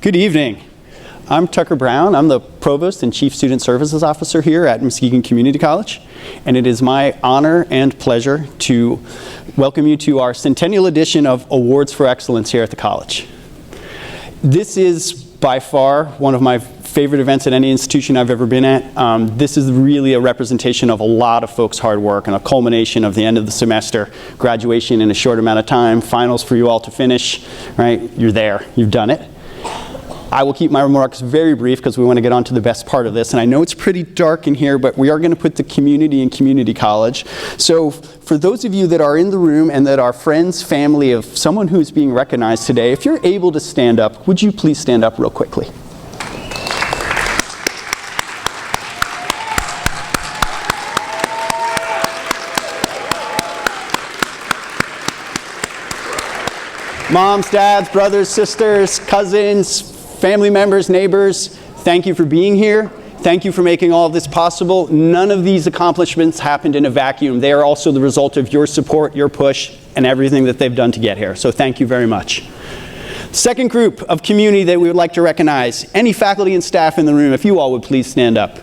Good evening. I'm Tucker Brown. I'm the Provost and Chief Student Services Officer here at Muskegon Community College, and it is my honor and pleasure to welcome you to our centennial edition of Awards for Excellence here at the college. This is by far one of my favorite events at any institution I've ever been at. This is really a representation of a lot of folks' hard work and a culmination of the end of the semester, graduation in a short amount of time, finals for you all to finish, right? You're there, you've done it. I will keep my remarks very brief because we want to get on to the best part of this. And I know it's pretty dark in here, but we are going to put the community in community college. So for those of you that are in the room and that are friends, family of someone who's being recognized today, if you're able to stand up, would you please stand up real quickly? Moms, dads, brothers, sisters, cousins, family members, neighbors, thank you for being here. Thank you for making all of this possible. None of these accomplishments happened in a vacuum. They are also the result of your support, your push, and everything that they've done to get here. So thank you very much. Second group of community that we would like to recognize, any faculty and staff in the room, if you all would please stand up.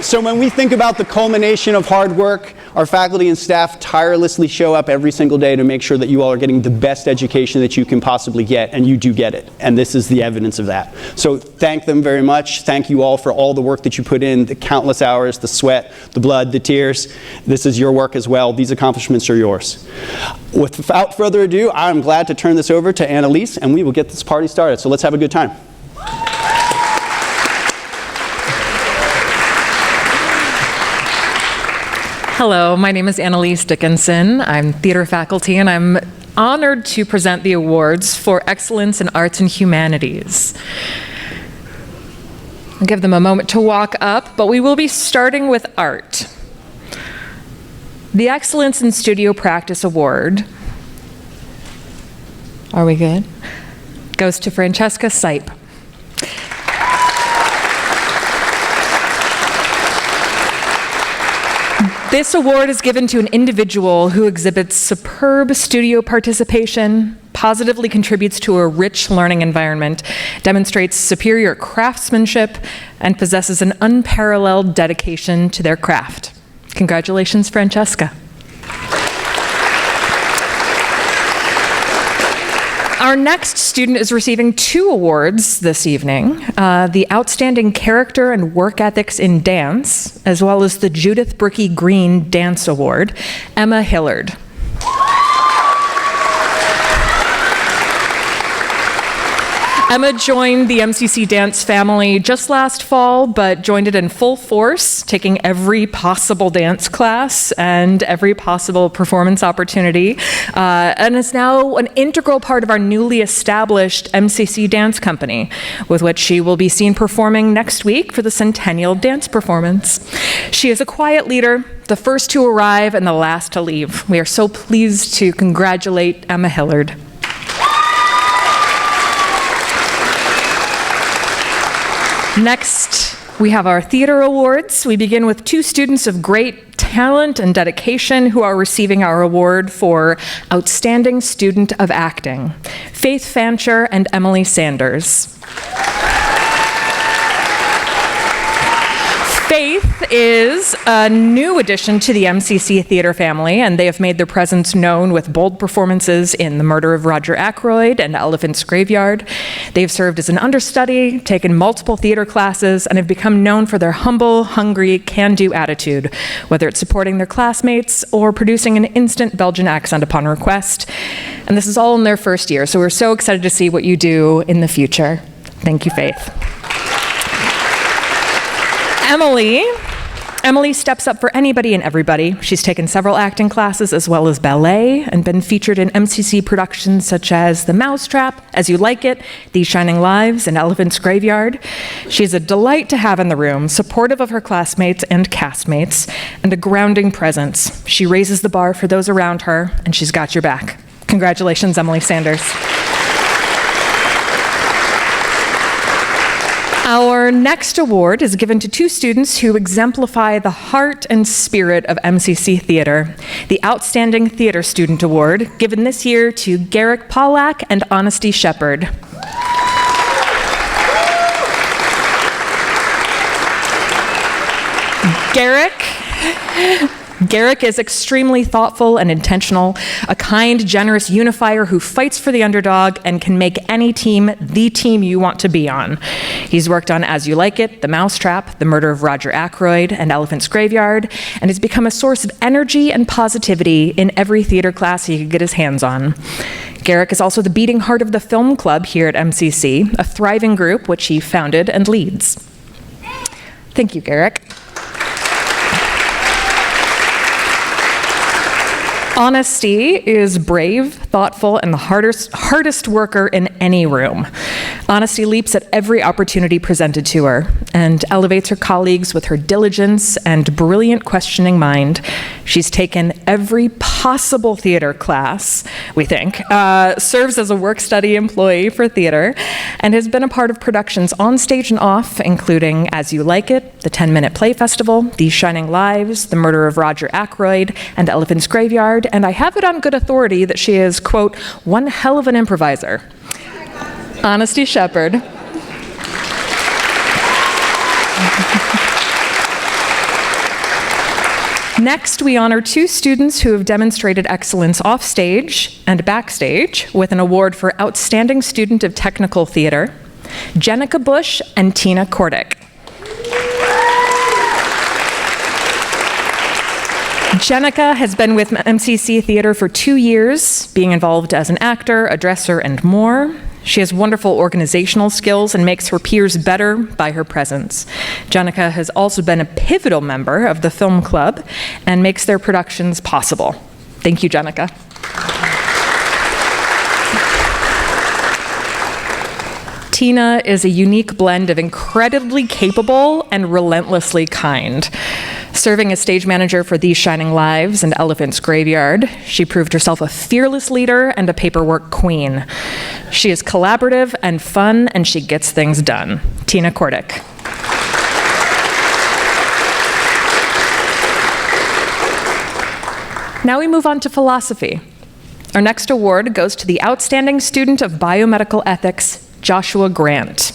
So when we think about the culmination of hard work, our faculty and staff tirelessly show up every single day to make sure that you all are getting the best education that you can possibly get, and you do get it. And this is the evidence of that. So thank them very much. Thank you all for all the work that you put in, the countless hours, the sweat, the blood, the tears. This is your work as well. These accomplishments are yours. Without further ado, I'm glad to turn this over to Annalise, and we will get this party started. So let's have a good time. Hello, my name is Annalise Dickinson. I'm theater faculty, and I'm honored to present the awards for excellence in arts and humanities. I'll give them a moment to walk up, but we will be starting with art. The Excellence in Studio Practice Award, are we good? Goes to Francesca Sipe. This award is given to an individual who exhibits superb studio participation, positively contributes to a rich learning environment, demonstrates superior craftsmanship, and possesses an unparalleled dedication to their craft. Congratulations, Francesca. Our next student is receiving 2 awards this evening, the Outstanding Character and Work Ethics in Dance, as well as the Judith Brickey Green Dance Award, Emma Hillard. Emma joined the MCC dance family just last fall, but joined it in full force, taking every possible dance class and every possible performance opportunity, and is now an integral part of our newly established MCC dance company, with which she will be seen performing next week for the Centennial Dance Performance. She is a quiet leader, the first to arrive and the last to leave. We are so pleased to congratulate Emma Hillard. Next, we have our theater awards. We begin with 2 students of great talent and dedication who are receiving our award for Outstanding Student of Acting, Faith Fancher and Emily Sanders. Faith is a new addition to the MCC theater family, and they have made their presence known with bold performances in The Murder of Roger Ackroyd and Elephant's Graveyard. They've served as an understudy, taken multiple theater classes, and have become known for their humble, hungry, can-do attitude, whether it's supporting their classmates or producing an instant Belgian accent upon request. And this is all in their first year, so we're so excited to see what you do in the future. Thank you, Faith. Emily steps up for anybody and everybody. She's taken several acting classes as well as ballet and been featured in MCC productions such as The Mousetrap, As You Like It, These Shining Lives, and Elephant's Graveyard. She's a delight to have in the room, supportive of her classmates and castmates, and a grounding presence. She raises the bar for those around her, and she's got your back. Congratulations, Emily Sanders. Our next award is given to two students who exemplify the heart and spirit of MCC Theater. The Outstanding Theater Student Award, given this year to Garrick Pollack and Honesty Shepard. Garrick is extremely thoughtful and intentional, a kind, generous unifier who fights for the underdog and can make any team the team you want to be on. He's worked on As You Like It, The Mousetrap, The Murder of Roger Ackroyd, and Elephant's Graveyard, and has become a source of energy and positivity in every theater class he could get his hands on. Garrick is also the beating heart of the Film Club here at MCC, a thriving group which he founded and leads. Thank you, Garrick. Honesty is brave, thoughtful, and the hardest worker in any room. Honesty leaps at every opportunity presented to her and elevates her colleagues with her diligence and brilliant questioning mind. She's taken every possible theater class, we think, serves as a work-study employee for theater, and has been a part of productions on stage and off, including As You Like It, the 10-Minute Play Festival, These Shining Lives, The Murder of Roger Ackroyd, and Elephant's Graveyard, and I have it on good authority that she is, quote, one hell of an improviser. Honesty Shepard. Next, we honor two students who have demonstrated excellence offstage and backstage with an award for Outstanding Student of Technical Theater, Jenica Bush and Tina Kordick. Jenica has been with MCC Theater for 2 years, being involved as an actor, a dresser, and more. She has wonderful organizational skills and makes her peers better by her presence. Jenica has also been a pivotal member of the Film Club and makes their productions possible. Thank you, Jenica. Tina is a unique blend of incredibly capable and relentlessly kind. Serving as stage manager for These Shining Lives and Elephant's Graveyard, she proved herself a fearless leader and a paperwork queen. She is collaborative and fun, and she gets things done. Tina Kordick. Now we move on to philosophy. Our next award goes to the Outstanding Student of Biomedical Ethics, Joshua Grant.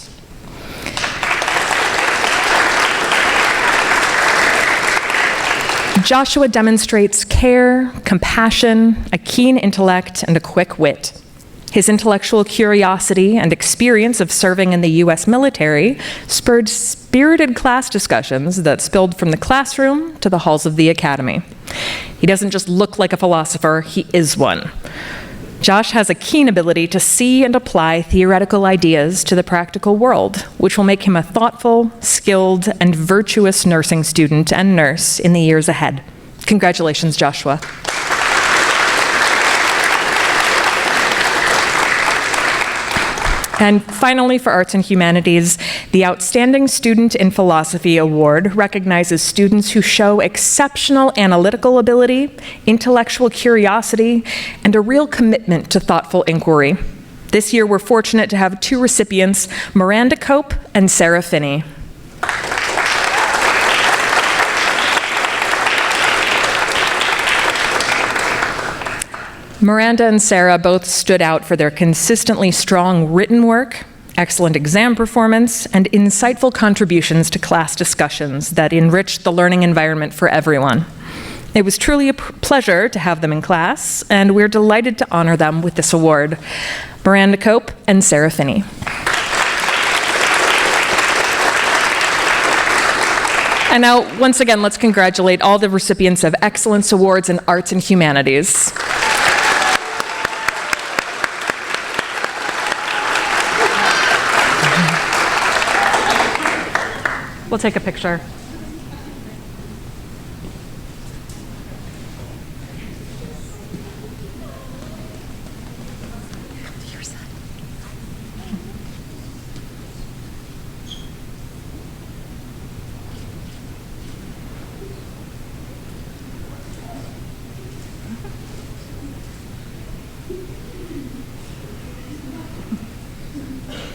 Joshua demonstrates care, compassion, a keen intellect, and a quick wit. His intellectual curiosity and experience of serving in the U.S. military spurred spirited class discussions that spilled from the classroom to the halls of the academy. He doesn't just look like a philosopher, he is one. Josh has a keen ability to see and apply theoretical ideas to the practical world, which will make him a thoughtful, skilled, and virtuous nursing student and nurse in the years ahead. Congratulations, Joshua. And finally, for Arts and Humanities, the Outstanding Student in Philosophy Award recognizes students who show exceptional analytical ability, intellectual curiosity, and a real commitment to thoughtful inquiry. This year, we're fortunate to have two recipients, Miranda Cope and Sarah Finney. Miranda and Sarah both stood out for their consistently strong written work, excellent exam performance, and insightful contributions to class discussions that enriched the learning environment for everyone. It was truly a pleasure to have them in class, and we're delighted to honor them with this award. Miranda Cope and Sarah Finney. And now, once again, let's congratulate all the recipients of Excellence Awards in Arts and Humanities. We'll take a picture.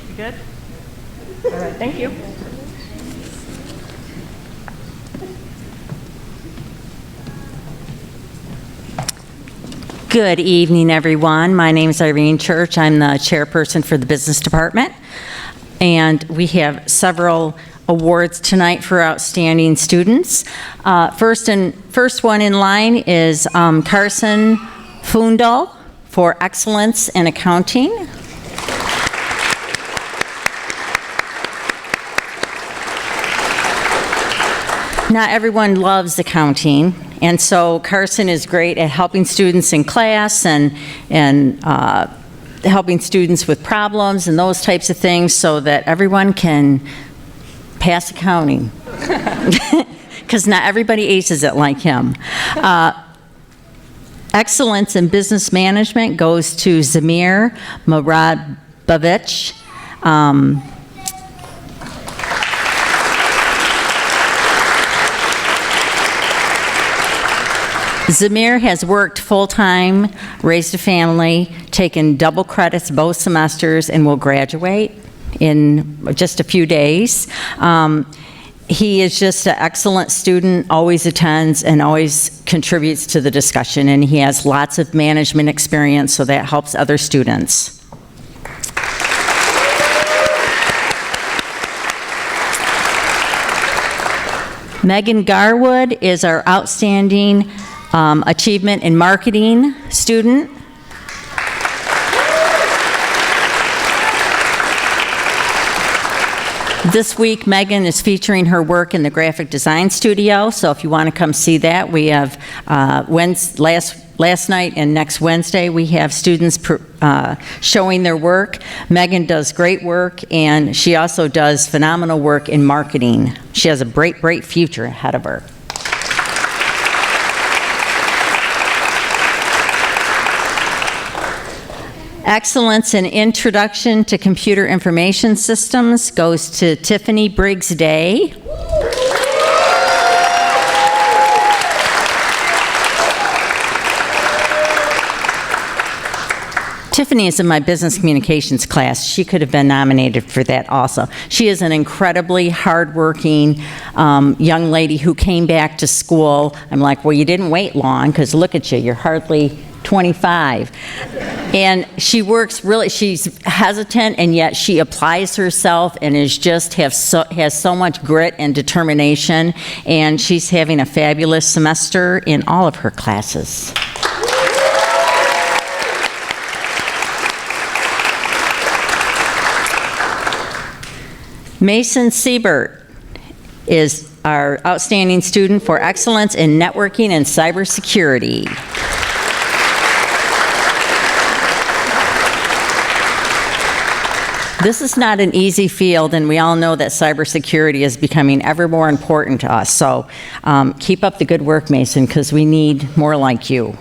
You good? All right, thank you. Good evening, everyone. My name is Irene Church. I'm the chairperson for the business department. And we have several awards tonight for outstanding students. First one in line is Carson Fundal for excellence in accounting. Not everyone loves accounting, and so Carson is great at helping students in class and helping students with problems and those types of things so that everyone can pass accounting. Because not everybody aces it like him. Excellence in business management goes to Zamir Muradbavich. Zamir has worked full-time, raised a family, taken double credits both semesters, and will graduate in just a few days. He is just an excellent student, always attends and always contributes to the discussion, and he has lots of management experience, so that helps other students. Megan Garwood is our outstanding achievement in marketing student. This week, Megan is featuring her work in the graphic design studio, so if you want to come see that, we have last night and next Wednesday, we have students showing their work. Megan does great work, and she also does phenomenal work in marketing. She has a bright, bright future ahead of her. Excellence in Introduction to Computer Information Systems goes to Tiffany Briggs Day. Tiffany is in my business communications class. She could have been nominated for that also. She is an incredibly hardworking young lady who came back to school. I'm like, well, you didn't wait long, because look at you, you're hardly 25. And she works really, she's hesitant, and yet she applies herself and has so much grit and determination, and she's having a fabulous semester in all of her classes. Mason Siebert is our outstanding student for excellence in networking and cybersecurity. This is not an easy field, and we all know that cybersecurity is becoming ever more important to us. So keep up the good work, Mason, because we need more like you.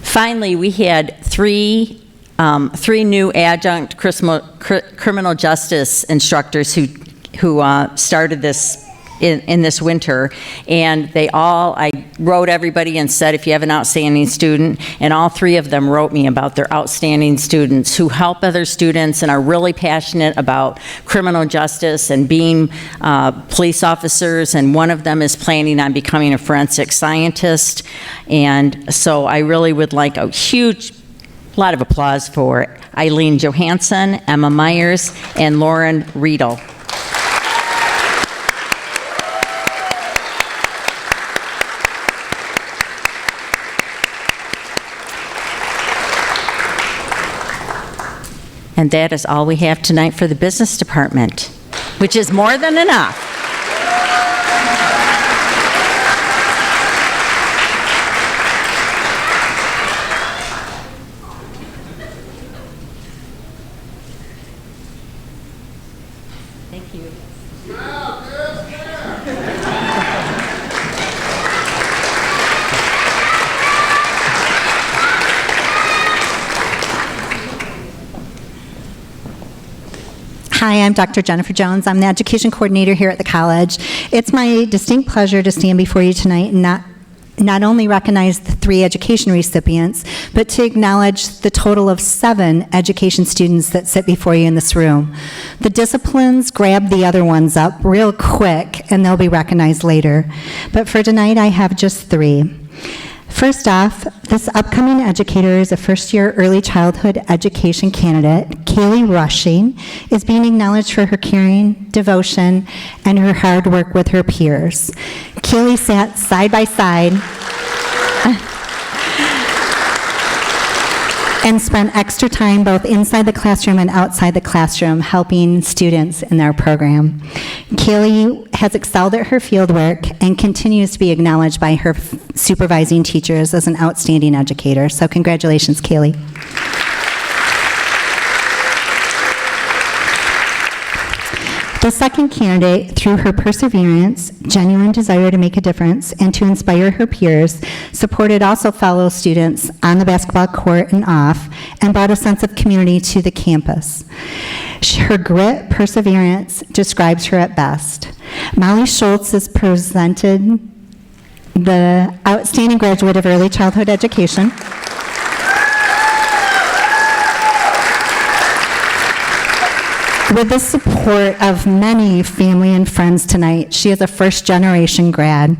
Finally, we had three new adjunct criminal justice instructors who started this in this winter, and I wrote everybody and said, if you have an outstanding student, and all three of them wrote me about their outstanding students who help other students and are really passionate about criminal justice and being police officers, and one of them is planning on becoming a forensic scientist. And so I really would like a lot of applause for Eileen Johansson, Emma Myers, and Lauren Riedel. And that is all we have tonight for the business department, which is more than enough. Thank you. Hi, I'm Dr. Jennifer Jones. I'm the education coordinator here at the college. It's my distinct pleasure to stand before you tonight and not not only recognize the 3 education recipients, but to acknowledge the total of 7 education students that sit before you in this room. The disciplines grab the other ones up real quick, and they'll be recognized later. But for tonight, I have just 3. First off, this upcoming educator is a first-year early childhood education candidate. Kaylee Rushing is being acknowledged for her caring, devotion, and her hard work with her peers. Kaylee sat side by side and spent extra time both inside the classroom and outside the classroom helping students in their program. Kaylee has excelled at her fieldwork and continues to be acknowledged by her supervising teachers as an outstanding educator. So congratulations, Kaylee. The second candidate, through her perseverance, genuine desire to make a difference, and to inspire her peers, supported also fellow students on the basketball court and off, and brought a sense of community to the campus. Her grit, perseverance describes her at best. Molly Schultz is presented the Outstanding Graduate of Early Childhood Education. With the support of many family and friends tonight, she is a first-generation grad.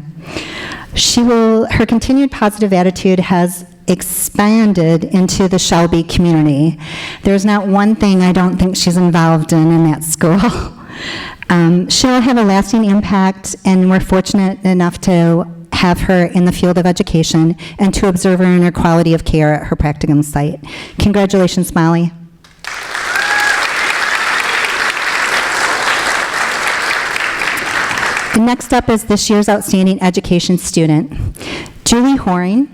Her continued positive attitude has expanded into the Shelby community. There's not one thing I don't think she's involved in that school. She'll have a lasting impact, and we're fortunate enough to have her in the field of education and to observe her in her quality of care at her practicum site. Congratulations, Molly. Next up is this year's Outstanding Education student. Julie Horing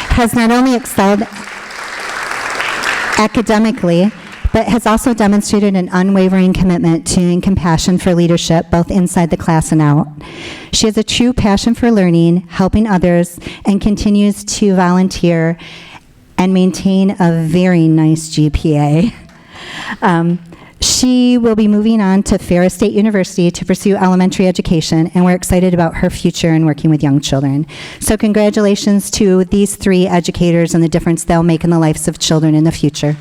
has not only excelled academically, but has also demonstrated an unwavering commitment to and compassion for leadership, both inside the class and out. She has a true passion for learning, helping others, and continues to volunteer and maintain a very nice GPA. She will be moving on to Ferris State University to pursue elementary education, and we're excited about her future in working with young children. So congratulations to these 3 educators and the difference they'll make in the lives of children in the future.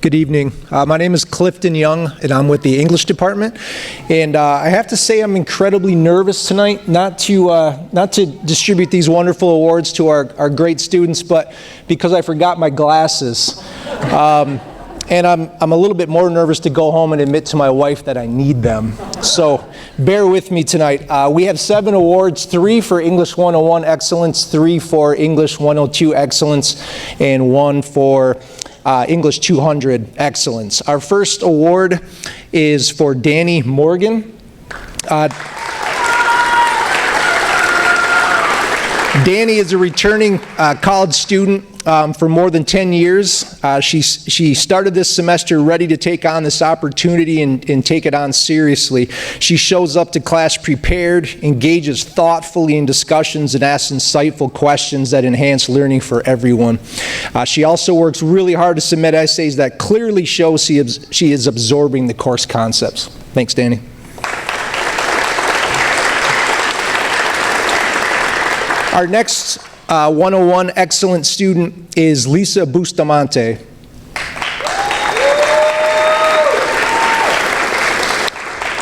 Good evening. My name is Clifton Young, and I'm with the English department. And I have to say I'm incredibly nervous tonight, not to distribute these wonderful awards to our great students, but because I forgot my glasses. And I'm a little bit more nervous to go home and admit to my wife that I need them. So bear with me tonight. We have 7 awards, 3 for English 101 Excellence, 3 for English 102 Excellence, and 1 for English 200 Excellence. Our first award is for Danny Morgan. Danny is a returning college student for more than 10 years. She started this semester ready to take on this opportunity and take it on seriously. She shows up to class prepared, engages thoughtfully in discussions, and asks insightful questions that enhance learning for everyone. She also works really hard to submit essays that clearly show she is absorbing the course concepts. Thanks, Danny. Our next 101 Excellent student is Lisa Bustamante.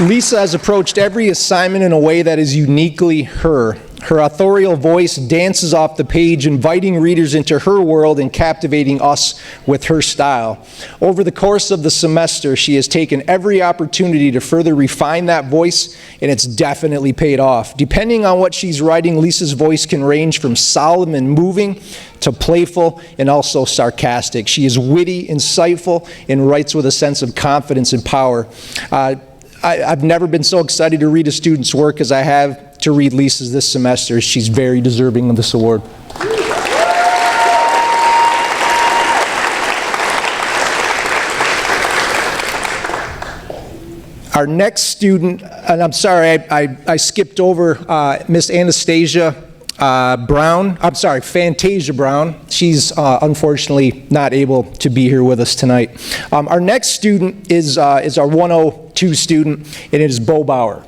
Lisa has approached every assignment in a way that is uniquely her. Her authorial voice dances off the page, inviting readers into her world and captivating us with her style. Over the course of the semester, she has taken every opportunity to further refine that voice, and it's definitely paid off. Depending on what she's writing, Lisa's voice can range from solemn and moving to playful and also sarcastic. She is witty, insightful, and writes with a sense of confidence and power. I've never been so excited to read a student's work as I have to read Lisa's this semester. She's very deserving of this award. Our next student, and I'm sorry, I skipped over Miss Fantasia Brown. She's unfortunately not able to be here with us tonight. Our next student is our 102 student, and it is Bo Bauer.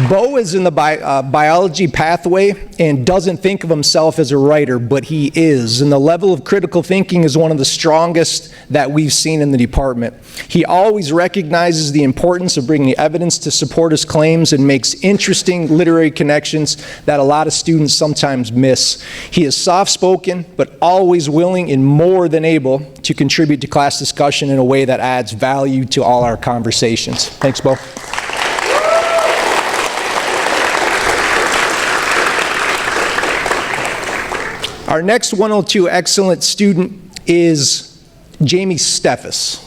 Bo is in the biology pathway and doesn't think of himself as a writer, but he is. And the level of critical thinking is one of the strongest that we've seen in the department. He always recognizes the importance of bringing evidence to support his claims and makes interesting literary connections that a lot of students sometimes miss. He is soft-spoken, but always willing and more than able to contribute to class discussion in a way that adds value to all our conversations. Thanks, Bo. Our next 102 excellent student is Jamie Steffes.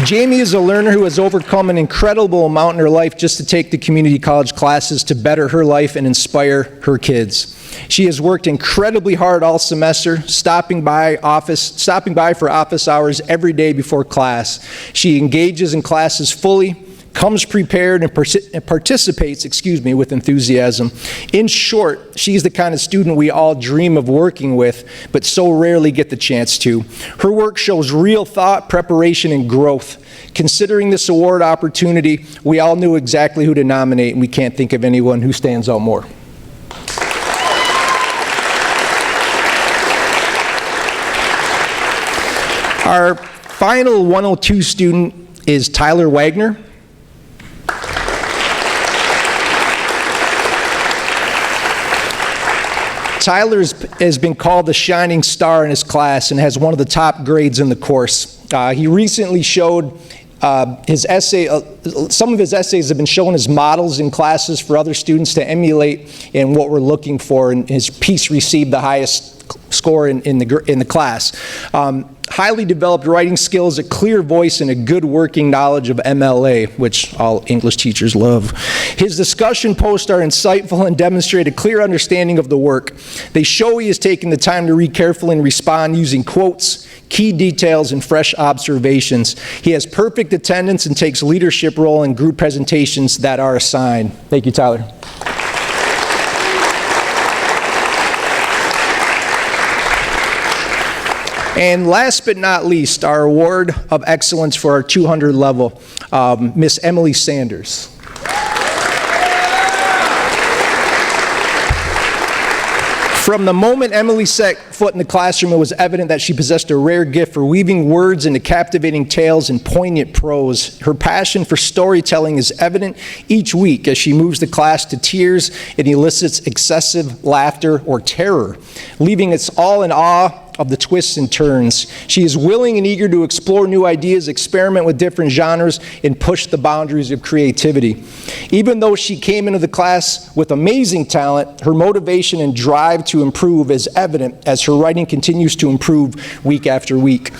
Jamie is a learner who has overcome an incredible amount in her life just to take the community college classes to better her life and inspire her kids. She has worked incredibly hard all semester, stopping by for office hours every day before class. She engages in classes fully, comes prepared, and participates, with enthusiasm. In short, she's the kind of student we all dream of working with, but so rarely get the chance to. Her work shows real thought, preparation, and growth. Considering this award opportunity, we all knew exactly who to nominate, and we can't think of anyone who stands out more. Our final 102 student is Tyler Wagner. Tyler has been called the shining star in his class and has one of the top grades in the course. He recently showed his essay, some of his essays have been shown as models in classes for other students to emulate in what we're looking for, and his piece received the highest score in the class. Highly developed writing skills, a clear voice, and a good working knowledge of MLA, which all English teachers love. His discussion posts are insightful and demonstrate a clear understanding of the work. They show he has taken the time to read carefully and respond using quotes, key details, and fresh observations. He has perfect attendance and takes leadership role in group presentations that are assigned. Thank you, Tyler. And last but not least, our award of excellence for our 200 level, Miss Emily Sanders. From the moment Emily set foot in the classroom, it was evident that she possessed a rare gift for weaving words into captivating tales and poignant prose. Her passion for storytelling is evident each week as she moves the class to tears and elicits excessive laughter or terror, leaving us all in awe of the twists and turns. She is willing and eager to explore new ideas, experiment with different genres, and push the boundaries of creativity. Even though she came into the class with amazing talent, her motivation and drive to improve is evident as her writing continues to improve week after week.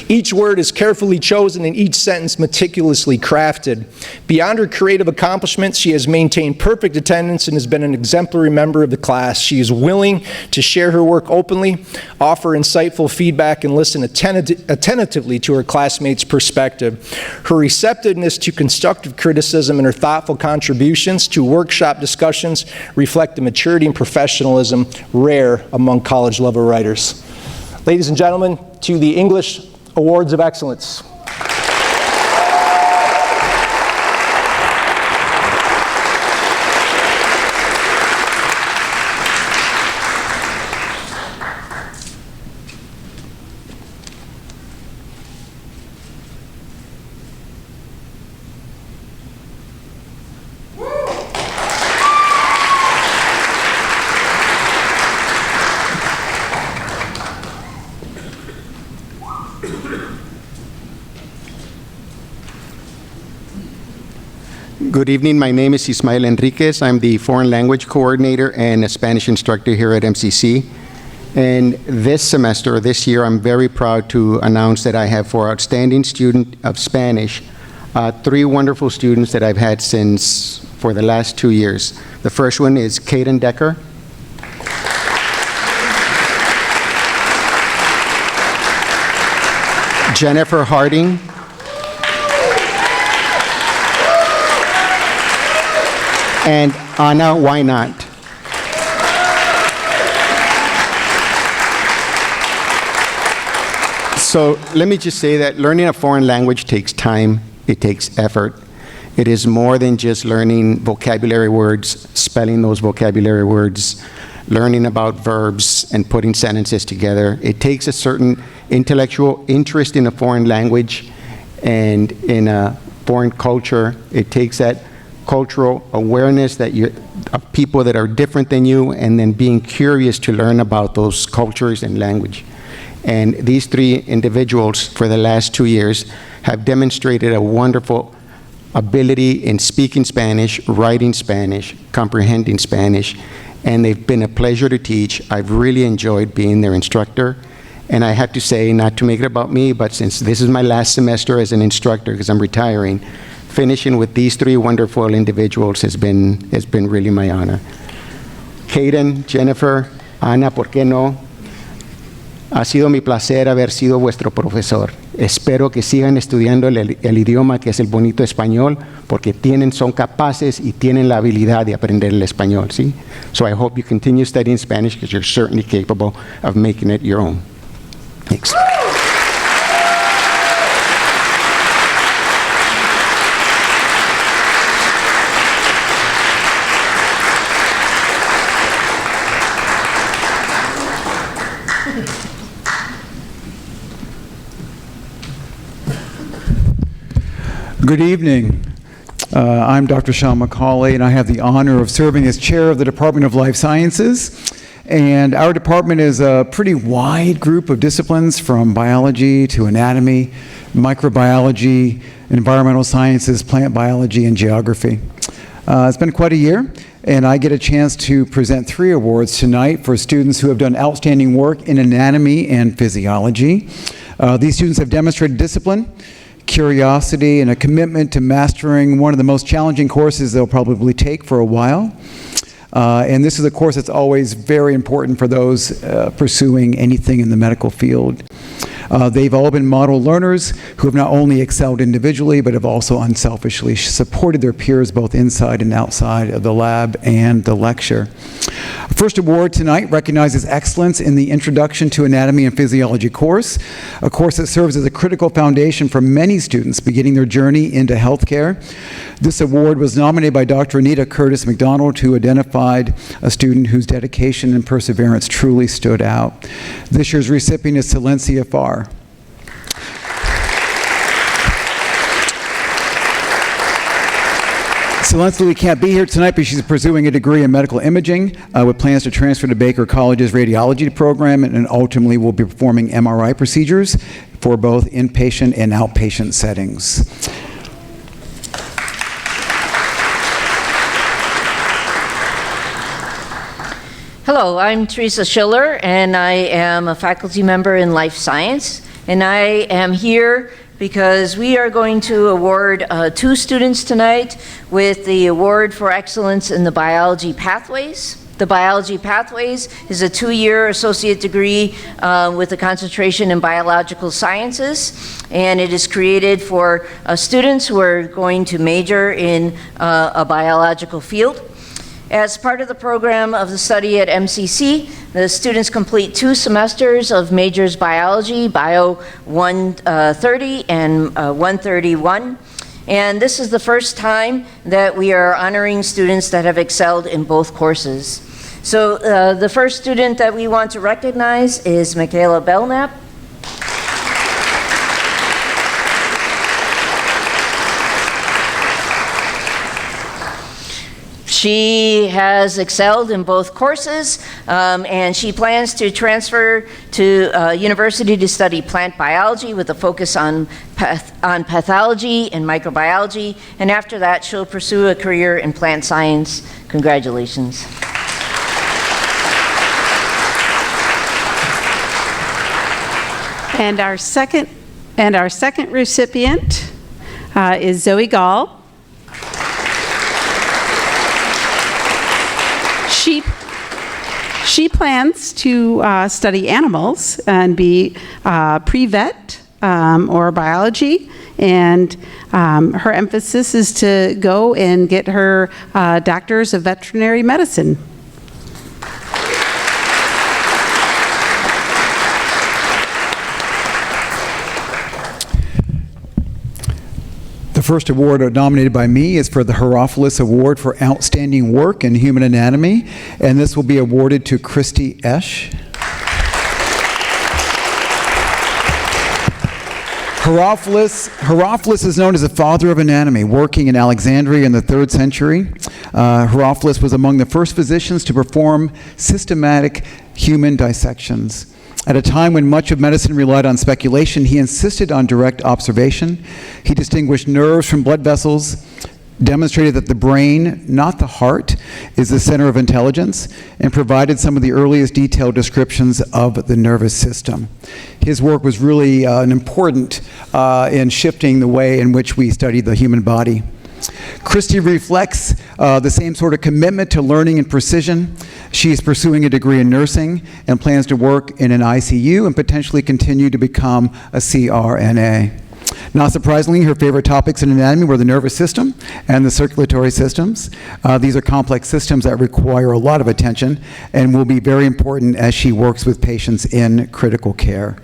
Each word is carefully chosen and each sentence meticulously crafted. Beyond her creative accomplishments, she has maintained perfect attendance and has been an exemplary member of the class. She is willing to share her work openly, offer insightful feedback, and listen attentively to her classmates' perspective. Her receptiveness to constructive criticism and her thoughtful contributions to workshop discussions reflect the maturity and professionalism rare among college-level writers. Ladies and gentlemen, to the English Awards of Excellence. Good evening. My name is Ismael Enriquez. I'm the Foreign Language Coordinator and a Spanish instructor here at MCC. And this semester, this year, I'm very proud to announce that I have for Outstanding Student of Spanish, 3 wonderful students that I've had for the last 2 years. The first one is Kaden Decker. Jennifer Harding. And Anna Wynant. So let me just say that learning a foreign language takes time, it takes effort. It is more than just learning vocabulary words, spelling those vocabulary words, learning about verbs and putting sentences together. It takes a certain intellectual interest in a foreign language and in a foreign culture. It takes that cultural awareness that of people that are different than you, and then being curious to learn about those cultures and language. And these three individuals for the last 2 years have demonstrated a wonderful ability in speaking Spanish, writing Spanish, comprehending Spanish, and they've been a pleasure to teach. I've really enjoyed being their instructor. And I have to say, not to make it about me, but since this is my last semester as an instructor, because I'm retiring, finishing with these three wonderful individuals has been really my honor. Kaden, Jennifer, Ana, ¿por qué no? Ha sido mi placer haber sido vuestro profesor. Espero que sigan estudiando el idioma que es el bonito español, porque son capaces y tienen la habilidad de aprender el español, ¿sí? So I hope you continue studying Spanish, because you're certainly capable of making it your own. Thanks. Good evening. I'm Dr. Sean McCauley, and I have the honor of serving as chair of the Department of Life Sciences. And our department is a pretty wide group of disciplines, from biology to anatomy, microbiology, environmental sciences, plant biology, and geography. It's been quite a year, and I get a chance to present 3 awards tonight for students who have done outstanding work in anatomy and physiology. These students have demonstrated discipline, curiosity, and a commitment to mastering one of the most challenging courses they'll probably take for a while. And this is a course that's always very important for those pursuing anything in the medical field. They've all been model learners who have not only excelled individually, but have also unselfishly supported their peers both inside and outside of the lab and the lecture. First award tonight recognizes excellence in the Introduction to Anatomy and Physiology course, a course that serves as a critical foundation for many students beginning their journey into healthcare. This award was nominated by Dr. Anita Curtis McDonald, who identified a student whose dedication and perseverance truly stood out. This year's recipient is Silencia Farr. Silencia can't be here tonight, but she's pursuing a degree in medical imaging with plans to transfer to Baker College's radiology program, and ultimately will be performing MRI procedures for both inpatient and outpatient settings. Hello, I'm Teresa Schiller, and I am a faculty member in life science, and I am here because we are going to award 2 students tonight with the Award for Excellence in the Biology Pathways. The Biology Pathways is a 2-year associate degree with a concentration in biological sciences, and it is created for students who are going to major in a biological field. As part of the program of the study at MCC, the students complete 2 semesters of majors biology, Bio 130 and 131. And this is the first time that we are honoring students that have excelled in both courses. So the first student that we want to recognize is Michaela Belknap. She has excelled in both courses, and she plans to transfer to university to study plant biology with a focus on pathology and microbiology, and after that she'll pursue a career in plant science. Congratulations. And our second recipient is Zoe Gall. She plans to study animals and be pre-vet or biology, and her emphasis is to go and get her doctor's of veterinary medicine. The first award nominated by me is for the Herophilus Award for Outstanding Work in Human Anatomy, and this will be awarded to Christy Esch. Herophilus is known as the father of anatomy, working in Alexandria in the 3rd century. Herophilus was among the first physicians to perform systematic human dissections. At a time when much of medicine relied on speculation, he insisted on direct observation. He distinguished nerves from blood vessels, demonstrated that the brain, not the heart, is the center of intelligence, and provided some of the earliest detailed descriptions of the nervous system. His work was really important in shifting the way in which we study the human body. Christy reflects the same sort of commitment to learning and precision. She is pursuing a degree in nursing and plans to work in an ICU and potentially continue to become a CRNA. Not surprisingly, her favorite topics in anatomy were the nervous system and the circulatory systems. These are complex systems that require a lot of attention and will be very important as she works with patients in critical care.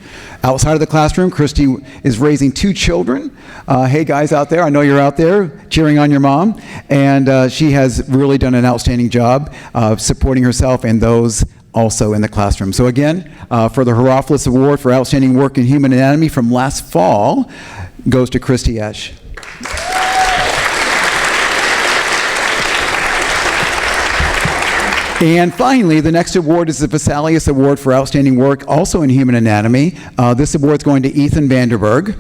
Outside of the classroom, Christy is raising 2 children. Hey guys out there, I know you're out there cheering on your mom, and she has really done an outstanding job of supporting herself and those also in the classroom. So again, for the Herophilus Award for Outstanding Work in Human Anatomy from last fall goes to Christy Esch. And finally, the next award is the Vesalius Award for Outstanding Work, also in Human Anatomy. This award is going to Ethan Vanderberg.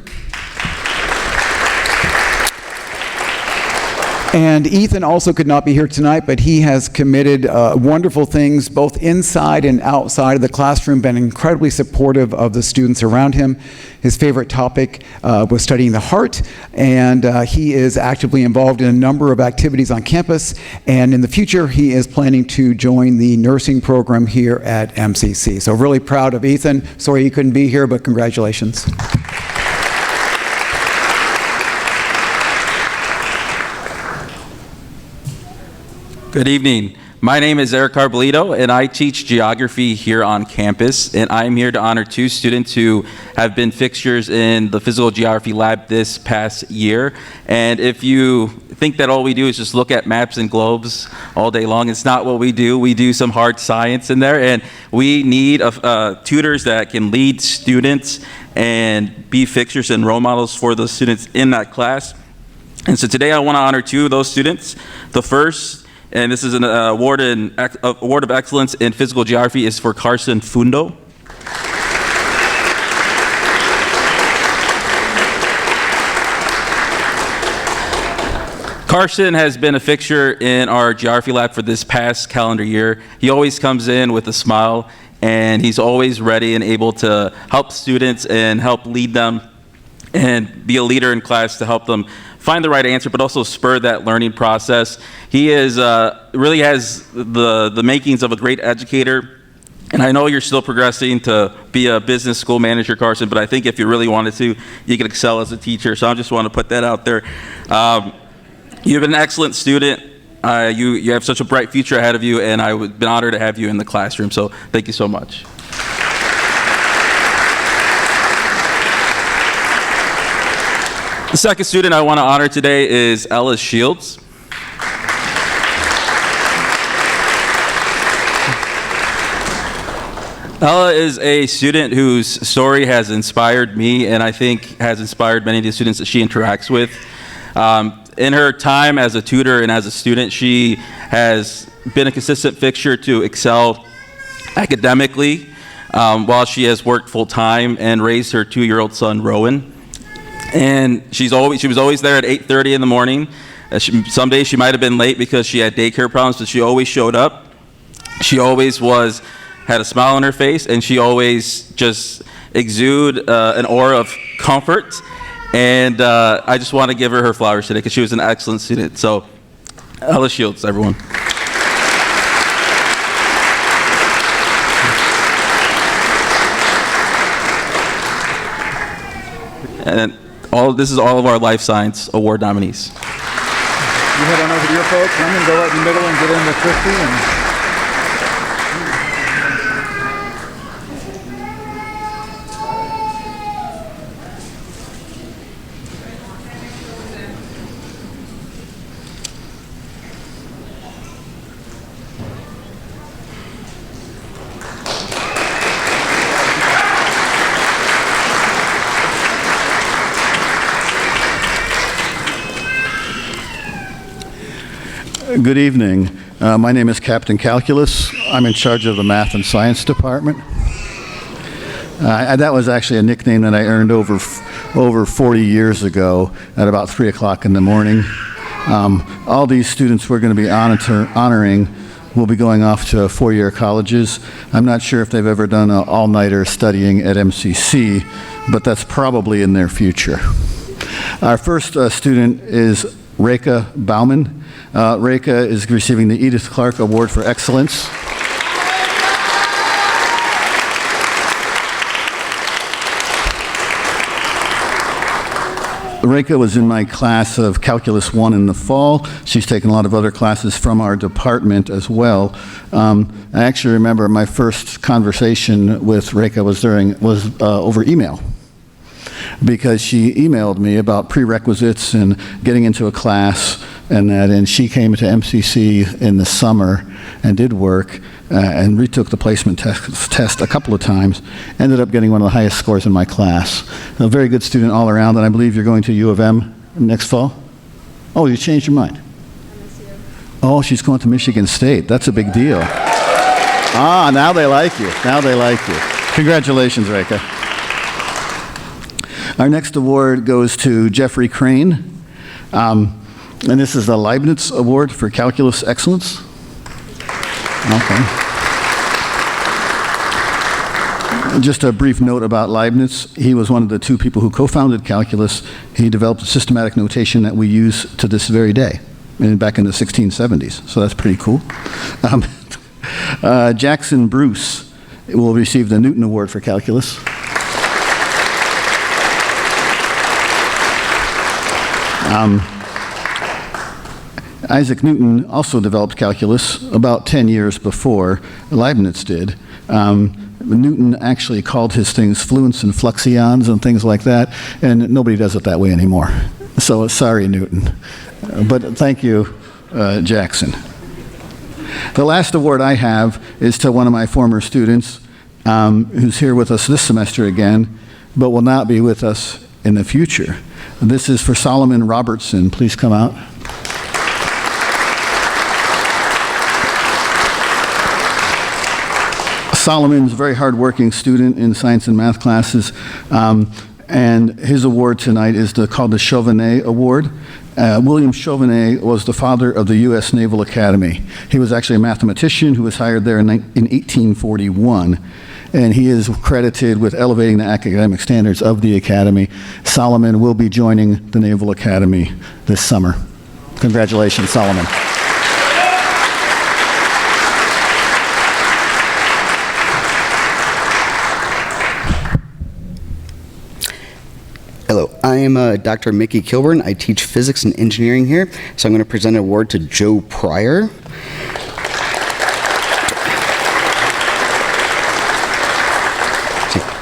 And Ethan also could not be here tonight, but he has committed wonderful things both inside and outside of the classroom, been incredibly supportive of the students around him. His favorite topic was studying the heart, and he is actively involved in a number of activities on campus, and in the future he is planning to join the nursing program here at MCC. So really proud of Ethan. Sorry he couldn't be here, but congratulations. Good evening. My name is Eric Carbolito, and I teach geography here on campus, and I'm here to honor 2 students who have been fixtures in the physical geography lab this past year. And if you think that all we do is just look at maps and globes all day long, it's not what we do. We do some hard science in there, and we need tutors that can lead students and be fixtures and role models for the students in that class. And so today I want to honor 2 of those students. The first, and this is an award of excellence in physical geography, is for Carson Fundo. Carson has been a fixture in our geography lab for this past calendar year. He always comes in with a smile, and he's always ready and able to help students and help lead them and be a leader in class to help them find the right answer, but also spur that learning process. He is really has the makings of a great educator, and I know you're still progressing to be a business school manager, Carson, but I think if you really wanted to, you could excel as a teacher, so I just want to put that out there. You've been an excellent student. You have such a bright future ahead of you, and I would be honored to have you in the classroom, so thank you so much. The second student I want to honor today is Ella Shields. Ella is a student whose story has inspired me, and I think has inspired many of the students that she interacts with. In her time as a tutor and as a student, she has been a consistent fixture to excel academically while she has worked full-time and raised her 2-year-old son, Rowan. And she was always there at 8:30 in the morning. Some days she might have been late because she had daycare problems, but she always showed up. She always had a smile on her face, and she always just exuded an aura of comfort. And I just want to give her flowers today because she was an excellent student. So, Ella Shields, everyone. And this is all of our Life Science Award nominees. You head on over to your folks, and I'm going to go right in the middle and get in with Christy. Good evening. My name is Captain Calculus. I'm in charge of the Math and Science Department. That was actually a nickname that I earned over 40 years ago at about 3 o'clock in the morning. All these students we're going to be honoring will be going off to four-year colleges. I'm not sure if they've ever done an all-nighter studying at MCC, but that's probably in their future. Our first student is Reka Bauman. Reka is receiving the Edith Clark Award for Excellence. Reka was in my class of Calculus 1 in the fall. She's taken a lot of other classes from our department as well. I actually remember my first conversation with Reka was over email, because she emailed me about prerequisites and getting into a class and she came to MCC in the summer and did work and retook the placement test a couple of times, ended up getting one of the highest scores in my class. A very good student all around, and I believe you're going to U of M next fall? Oh, you changed your mind? Oh, she's going to Michigan State. That's a big deal. Ah, now they like you. Now they like you. Congratulations, Reka. Our next award goes to Jeffrey Crane. And this is the Leibniz Award for Calculus Excellence. Okay. Just a brief note about Leibniz. He was one of the two people who co-founded calculus. He developed a systematic notation that we use to this very day, back in the 1670s. So that's pretty cool. Jackson Bruce will receive the Newton Award for Calculus. Isaac Newton also developed calculus about 10 years before Leibniz did. Newton actually called his things fluents and fluxions and things like that, and nobody does it that way anymore. So sorry, Newton. But thank you, Jackson. The last award I have is to one of my former students who's here with us this semester again, but will not be with us in the future. This is for Solomon Robertson. Please come out. Solomon's a very hardworking student in science and math classes, and his award tonight is called the Chauvenet Award. William Chauvenet was the father of the U.S. Naval Academy. He was actually a mathematician who was hired there in 1841, and he is credited with elevating the academic standards of the Academy. Solomon will be joining the Naval Academy this summer. Congratulations, Solomon. Hello, I am Dr. Mickey Kilburn. I teach physics and engineering here, so I'm going to present an award to Joe Pryor.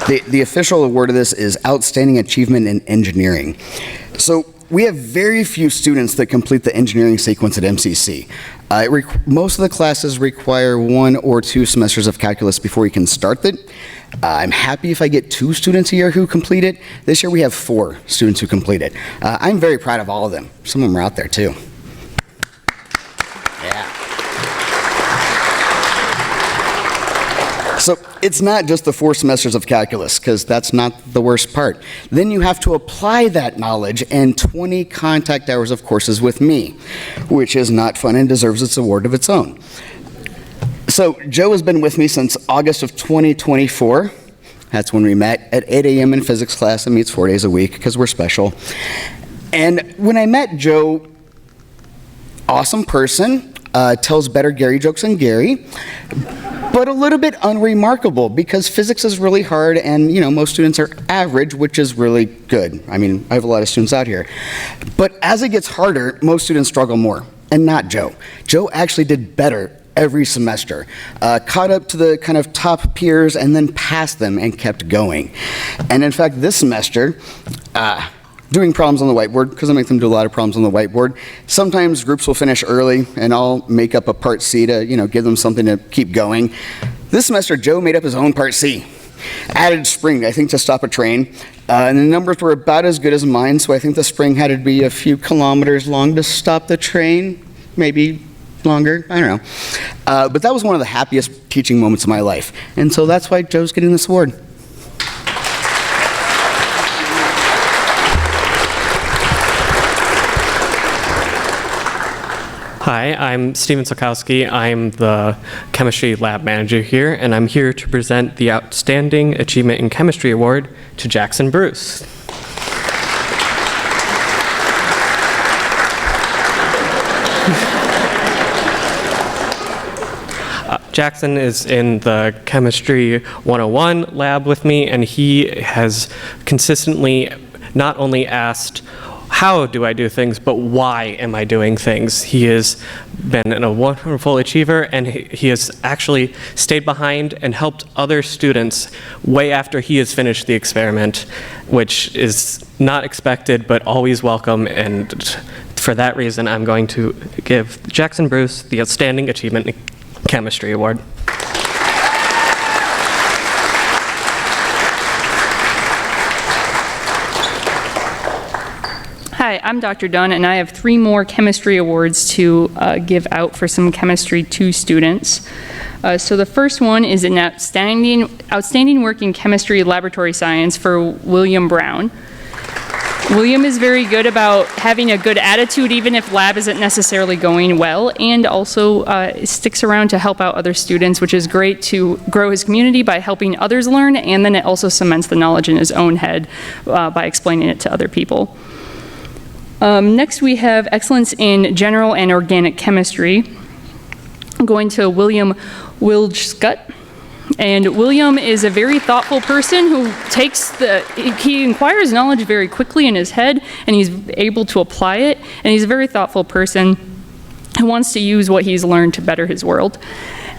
The official award of this is Outstanding Achievement in Engineering. So we have very few students that complete the engineering sequence at MCC. Most of the classes require 1 or 2 semesters of calculus before you can start it. I'm happy if I get 2 students a year who complete it. This year we have 4 students who complete it. I'm very proud of all of them. Some of them are out there too. Yeah. So it's not just the 4 semesters of calculus, because that's not the worst part. Then you have to apply that knowledge and 20 contact hours of courses with me, which is not fun and deserves its award of its own. So Joe has been with me since August of 2024. That's when we met at 8 a.m. in physics class and meets 4 days a week because we're special. And when I met Joe, awesome person, tells better Gary jokes than Gary. but a little bit unremarkable because physics is really hard and, most students are average, which is really good. I mean, I have a lot of students out here. But as it gets harder, most students struggle more, and not Joe. Joe actually did better every semester, caught up to the kind of top peers and then passed them and kept going. And in fact, this semester, doing problems on the whiteboard, because I make them do a lot of problems on the whiteboard. Sometimes groups will finish early, and I'll make up a part C to, give them something to keep going. This semester, Joe made up his own part C. Added spring, I think, to stop a train. And the numbers were about as good as mine, so I think the spring had to be a few kilometers long to stop the train, maybe longer, I don't know. But that was one of the happiest teaching moments of my life. And so that's why Joe's getting this award. Hi, I'm Steven Sokowski. I'm the chemistry lab manager here, and I'm here to present the Outstanding Achievement in Chemistry Award to Jackson Bruce. Jackson is in the Chemistry 101 lab with me, and he has consistently not only asked, how do I do things, but why am I doing things? He has been a wonderful achiever, and he has actually stayed behind and helped other students way after he has finished the experiment, which is not expected, but always welcome. And for that reason, I'm going to give Jackson Bruce the Outstanding Achievement in Chemistry Award. Hi, I'm Dr. Dunn, and I have 3 more chemistry awards to give out for some Chemistry 2 students. So the first one is an outstanding work in chemistry laboratory science for William Brown. William is very good about having a good attitude even if lab isn't necessarily going well, and also sticks around to help out other students, which is great to grow his community by helping others learn, and then it also cements the knowledge in his own head by explaining it to other people. Next we have excellence in general and organic chemistry. I'm going to William Wildscutt. And William is a very thoughtful person who he acquires knowledge very quickly in his head, and he's able to apply it. And he's a very thoughtful person who wants to use what he's learned to better his world.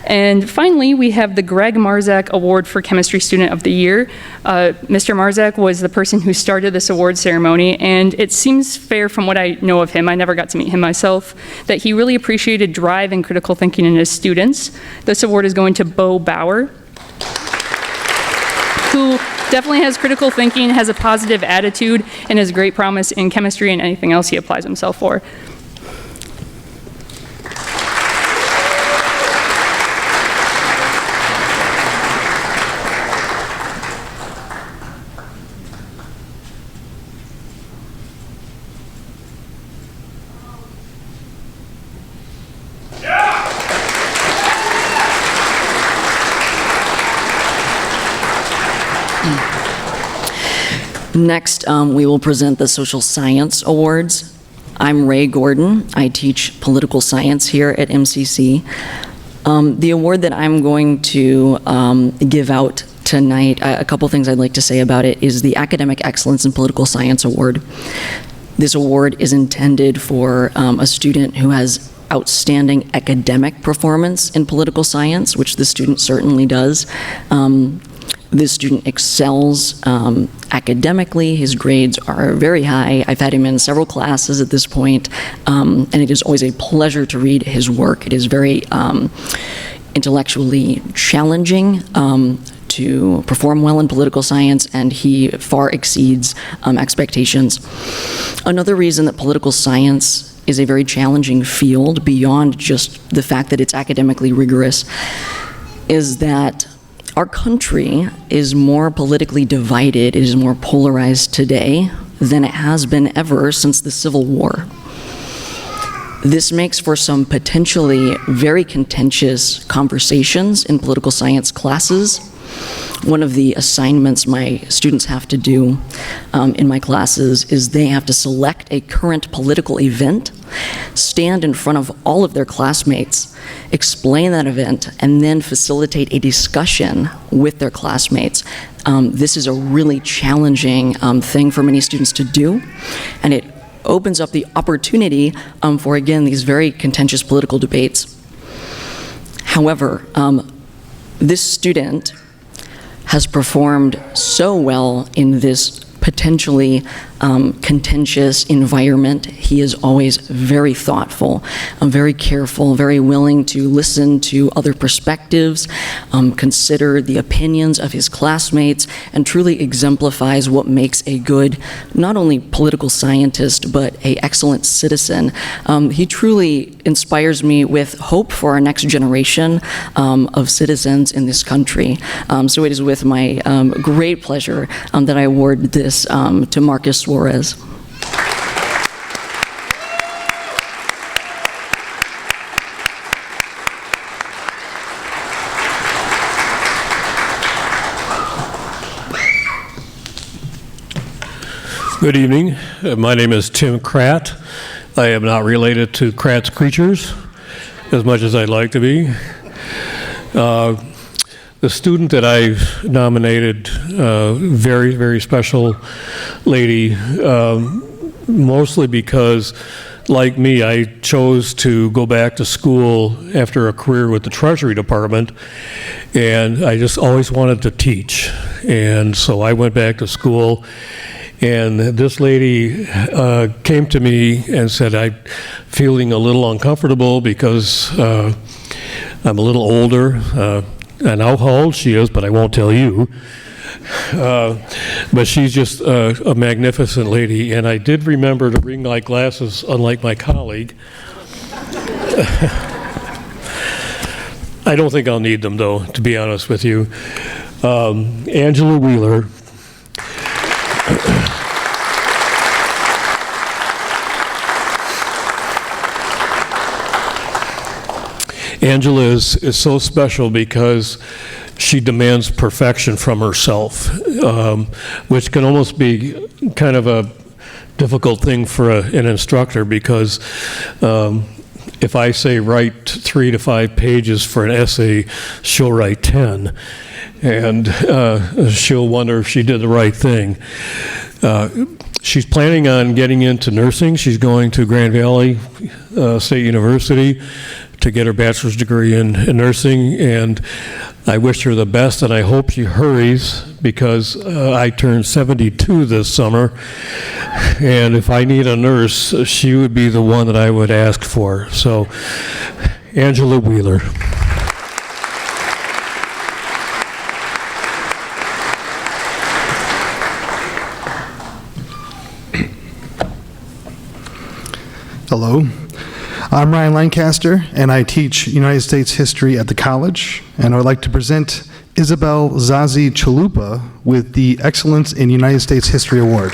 And finally, we have the Greg Marzak Award for Chemistry Student of the Year. Mr. Marzak was the person who started this award ceremony, and it seems fair from what I know of him, I never got to meet him myself, that he really appreciated drive and critical thinking in his students. This award is going to Bo Bauer, who definitely has critical thinking, has a positive attitude, and has great promise in chemistry and anything else he applies himself for. Next, we will present the Social Science Awards. I'm Ray Gordon. I teach political science here at MCC. The award that I'm going to give out tonight, a couple things I'd like to say about it, is the Academic Excellence in Political Science Award. This award is intended for a student who has outstanding academic performance in political science, which the student certainly does. This student excels academically. His grades are very high. I've had him in several classes at this point, and it is always a pleasure to read his work. It is very intellectually challenging to perform well in political science, and he far exceeds expectations. Another reason that political science is a very challenging field, beyond just the fact that it's academically rigorous, is that our country is more politically divided, it is more polarized today than it has been ever since the Civil War. This makes for some potentially very contentious conversations in political science classes, one of the assignments my students have to do in my classes is they have to select a current political event, stand in front of all of their classmates, explain that event, and then facilitate a discussion with their classmates. This is a really challenging thing for many students to do, and it opens up the opportunity for, again, these very contentious political debates. However, this student has performed so well in this potentially contentious environment. He is always very thoughtful, very careful, very willing to listen to other perspectives, consider the opinions of his classmates, and truly exemplifies what makes a good, not only political scientist, but an excellent citizen. He truly inspires me with hope for our next generation of citizens in this country. So it is with my great pleasure that I award this to Marcus Suarez. Good evening. My name is Tim Kratt. I am not related to Kratt's Creatures as much as I'd like to be. The student that I nominated, very, very special lady, mostly because, like me, I chose to go back to school after a career with the Treasury Department, and I just always wanted to teach. And so I went back to school, and this lady came to me and said, I'm feeling a little uncomfortable because I'm a little older. I know how old she is, but I won't tell you. But she's just a magnificent lady, and I did remember to bring my glasses, unlike my colleague. I don't think I'll need them, though, to be honest with you. Angela Wheeler. Angela is so special because she demands perfection from herself, which can almost be kind of a difficult thing for an instructor, because if I say write 3 to 5 pages for an essay, she'll write 10, and she'll wonder if she did the right thing. She's planning on getting into nursing. She's going to Grand Valley State University to get her bachelor's degree in nursing, and I wish her the best, and I hope she hurries, because I turned 72 this summer, and if I need a nurse, she would be the one that I would ask for. So, Angela Wheeler. Hello. I'm Ryan Lancaster, and I teach United States history at the college, and I would like to present Isabel Zazi Chalupa with the Excellence in United States History Award.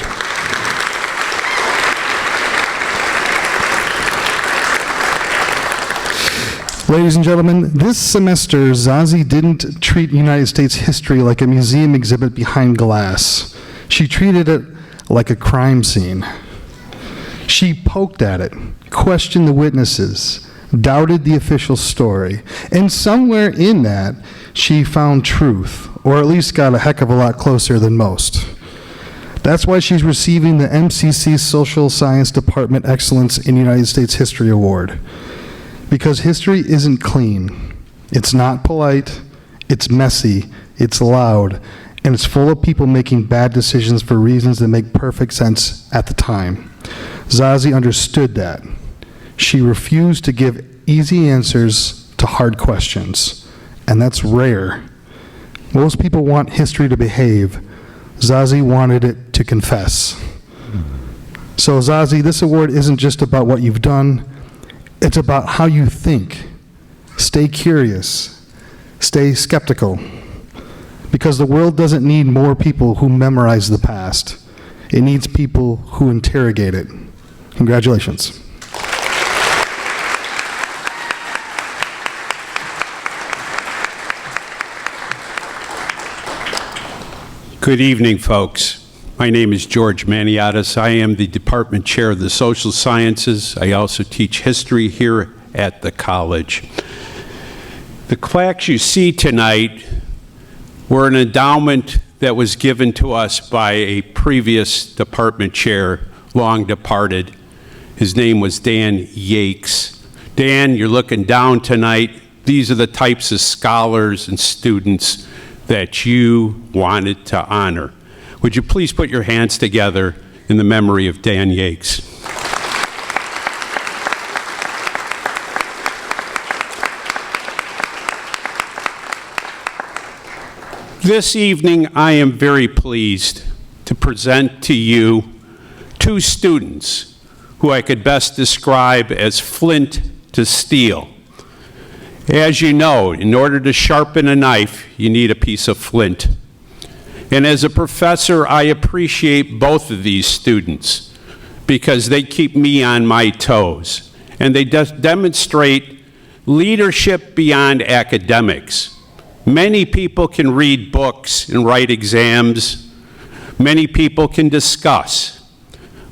Ladies and gentlemen, this semester, Zazi didn't treat United States history like a museum exhibit behind glass. She treated it like a crime scene. She poked at it, questioned the witnesses, doubted the official story, and somewhere in that, she found truth, or at least got a heck of a lot closer than most. That's why she's receiving the MCC Social Science Department Excellence in United States History Award. Because history isn't clean. It's not polite, it's messy, it's loud, and it's full of people making bad decisions for reasons that make perfect sense at the time. Zazi understood that. She refused to give easy answers to hard questions, and that's rare. Most people want history to behave. Zazi wanted it to confess. So Zazi, this award isn't just about what you've done, it's about how you think. Stay curious, stay skeptical, because the world doesn't need more people who memorize the past. It needs people who interrogate it. Congratulations. Good evening, folks. My name is George Maniatis. I am the Department Chair of the Social Sciences. I also teach history here at the college. The plaques you see tonight were an endowment that was given to us by a previous department chair, long departed. His name was Dan Yakes. Dan, you're looking down tonight. These are the types of scholars and students that you wanted to honor. Would you please put your hands together in the memory of Dan Yakes? This evening, I am very pleased to present to you two students who I could best describe as flint to steel. As you know, in order to sharpen a knife, you need a piece of flint. And as a professor, I appreciate both of these students because they keep me on my toes. And they demonstrate leadership beyond academics. Many people can read books and write exams. Many people can discuss.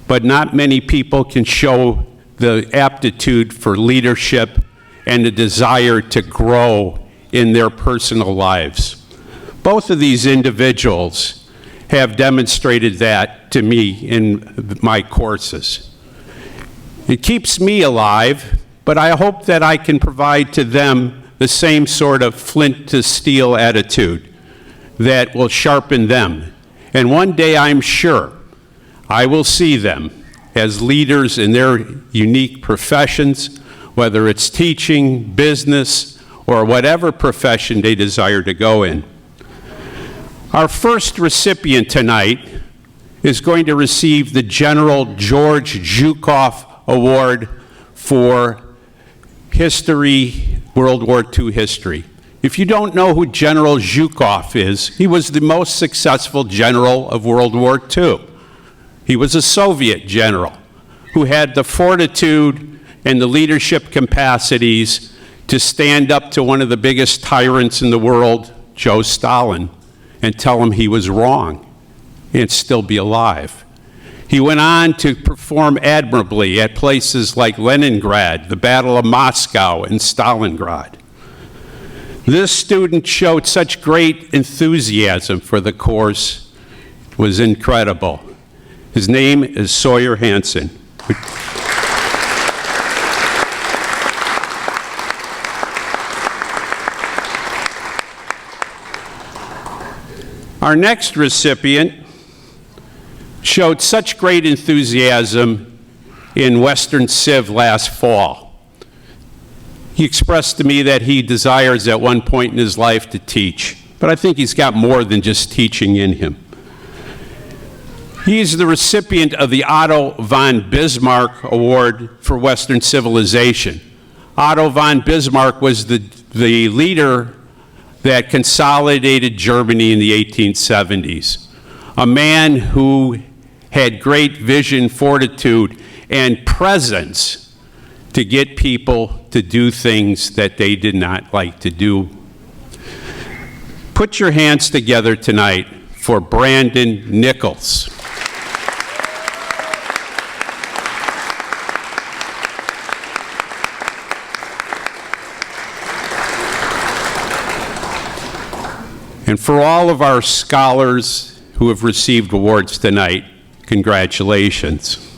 But not many people can show the aptitude for leadership and the desire to grow in their personal lives. Both of these individuals have demonstrated that to me in my courses. It keeps me alive, but I hope that I can provide to them the same sort of flint to steel attitude that will sharpen them. And one day I'm sure I will see them as leaders in their unique professions, whether it's teaching, business, or whatever profession they desire to go in. Our first recipient tonight is going to receive the General George Zhukov Award for history, World War II history. If you don't know who General Zhukov is, he was the most successful general of World War II. He was a Soviet general who had the fortitude and the leadership capacities to stand up to one of the biggest tyrants in the world, Joe Stalin, and tell him he was wrong and still be alive. He went on to perform admirably at places like Leningrad, the Battle of Moscow, and Stalingrad. This student showed such great enthusiasm for the course, it was incredible. His name is Sawyer Hansen. Our next recipient showed such great enthusiasm in Western Civ last fall. He expressed to me that he desires at one point in his life to teach, but I think he's got more than just teaching in him. He is the recipient of the Otto von Bismarck Award for Western Civilization. Otto von Bismarck was the leader that consolidated Germany in the 1870s. A man who had great vision, fortitude, and presence to get people to do things that they did not like to do. Put your hands together tonight for Brandon Nichols. And for all of our scholars who have received awards tonight, congratulations.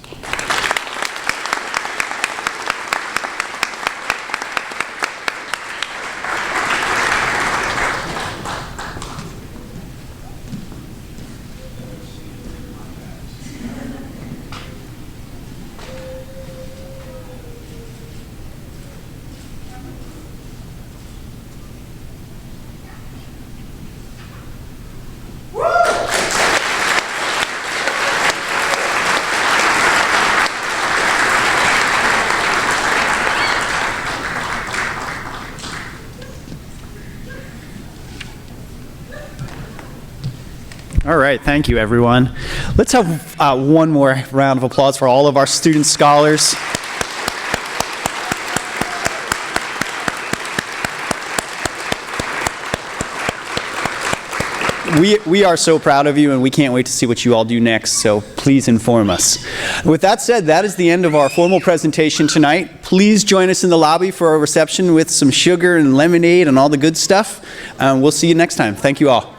All right, thank you, everyone. Let's have one more round of applause for all of our student scholars. we are so proud of you, and we can't wait to see what you all do next, so please inform us. With that said, that is the end of our formal presentation tonight. Please join us in the lobby for our reception with some sugar and lemonade and all the good stuff. We'll see you next time. Thank you all.